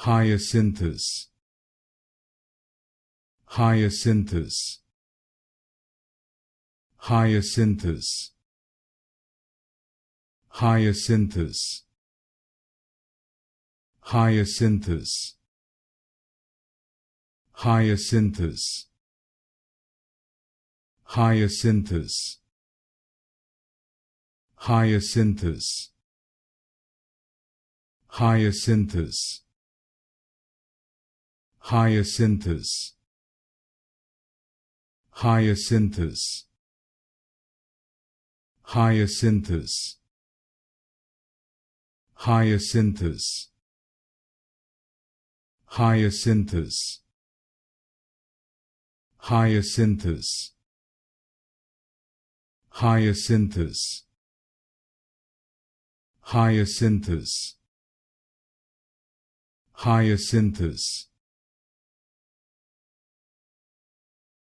Hyacinthus, Hyacinthus, Hyacinthus, Hyacinthus, Hyacinthus, Hyacinthus, Hyacinthus, Hyacinthus, Hyacinthus, Hyacinthus, Hyacinthus, Hyacinthus, Hyacinthus, Hyacinthus, Hyacinthus, Hyacinthus, Hyacinthus, Hyacinthus,